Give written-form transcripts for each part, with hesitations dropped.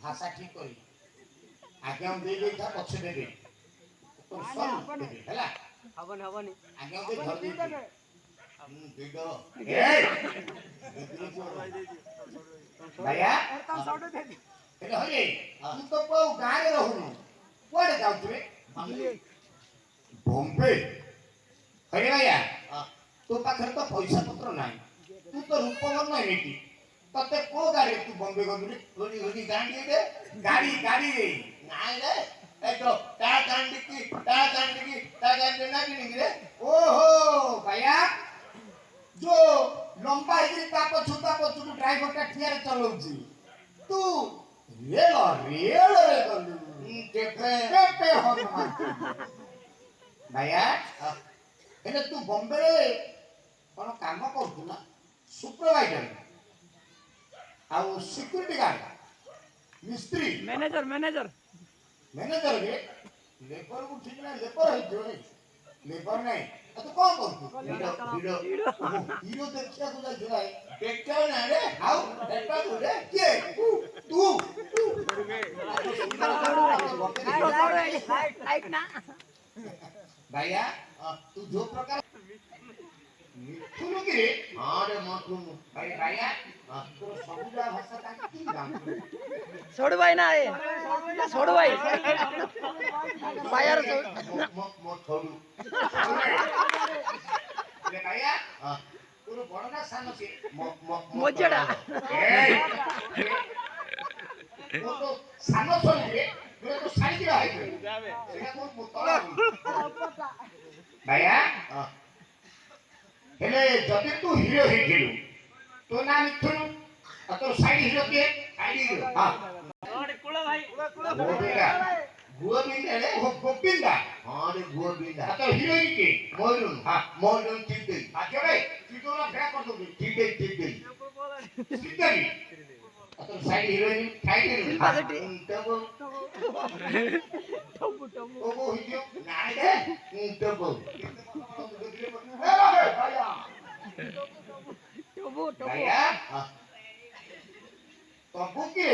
भाषा ठीक करी आज्ञा दे दे था पछे देबे तो सब देबे हैला हबन हबन आज्ञा दे घर दे दे दो ए भैया तो छोड़ दे हेलो हरे तू तो को गाय रहू कोड़े जाऊ रे बॉम्बे हरे भैया तो पाखर तो पैसा पत्र नाही तू तो रूपवर नाही नीति तते को गाड़ी तू बॉम्बे गलु रे गोली गोली गाड़ी दे गाड़ी गाड़ी रे नाही रे ए तो ता गाड़ी की ना किनी रे ओहो भैया जो लंबा इधर ताप छुटा को तू ड्राइवर का ठिया रे चलाउची तू रेल रे गलु केपे हो भैया एने तू बॉम्बे रे कोन काम करतु ना सुपरवाइजर आ सिक्योरिटी गार्ड मिस्त्री मैनेजर रे लेबर को ठीक ना लेबर है जो लेबर नहीं तू कौन करतु हीरो देखिया तू जा देखा ना रे हाउ देखा तू रे के तू लाइट ना भैया तू जो प्रकार मिथुनु की रे हां रे मथुनु भैया तो सबुजा भाषा का की नाम छोड़ भाई ना ए छोड़ भाई बायर मो छोड़ू ले भैया तोर बड़ना सानो से मोजड़ा वो तो सानो छोड़ रे तो सारी दिया है जावे सेटा को मुतला भैया हेले जदि तू हीरो हे गेलु तो ना मिथुनु तो साइड हीरो के साइड हीरो हां अरे कुला भाई गोबिंदा रे गोबिंदा हां रे गोबिंदा तो हीरोइन के मोरुन हां मोरुन ठीक दे आके भाई तू ना फेरा कर दो ठीक दे ठीक दे तो साइड हीरोइन टबो ओ हीरो ना रे टबो भैया तबु के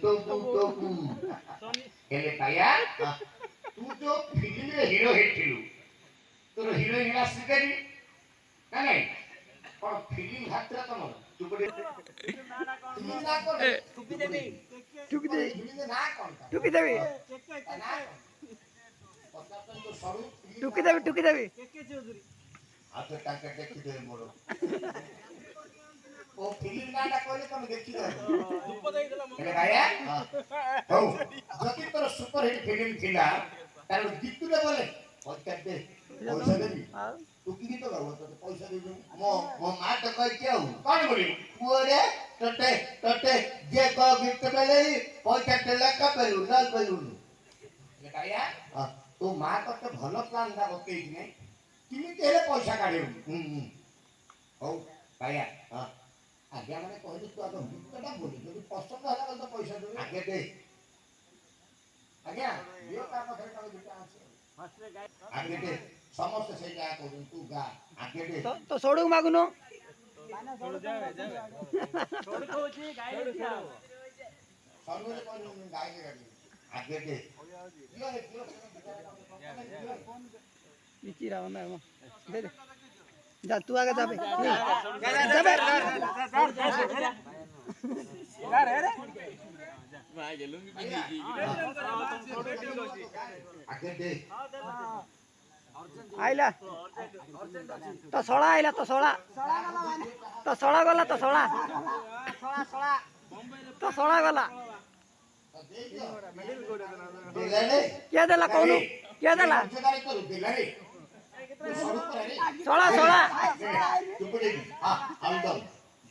तबु हेले भैया तू जो फिल्म रे हीरो हेथिलु तोर हीरोइन हिला सिकरी ना नहीं और फिल्म हातरा तमर तू बडे तुम ना कर टुकी देबी फिल्म ना कोन टुकी देबी ना पता तो सरू टुकी देबी के चौधरी आते टाके देखि दे मोर ओ फिल्म नाटा कहले तुम देखि दे सुप देई देला हेले भैया हो जति तोर सुपर हिट फिल्म थिला तार गीतुले बोले पत्ता दे पैसा देबी तू की गीत गाव तो पैसा देबी मो मां तो कह के आउ कोन बोली पुरे टटे जे को गीत बेले पैसा देला का पेलु ना पेलु ले भैया तो मां तो भलो प्लान दा बतेई कि नहीं किमिति हेले पैसा काढे हो भैया आज्ञा माने कहली तू आगे गीतटा बोली जदि पसंद होला तो पैसा दे आगे दे आज्ञा यो का पथरे का गीत आछे आगे दे समस्त से जा को तू गा आगे दे तो छोड़ू मागुनो छोड़ जावे छोड़ को छी गाय उठा सर्वले कोन गाय के गाड़ी आगे दे यो नीचे रहो ना दे दे जा तू आगे जाबे जाबे अरे भाई गेलुंगी पिंदी आगे दे आइला तो सोळा आइला तो सोळा गला तो सोळा गला क्या देला कौन क्या देला सोळा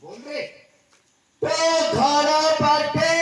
बोल रे तो घर बाटे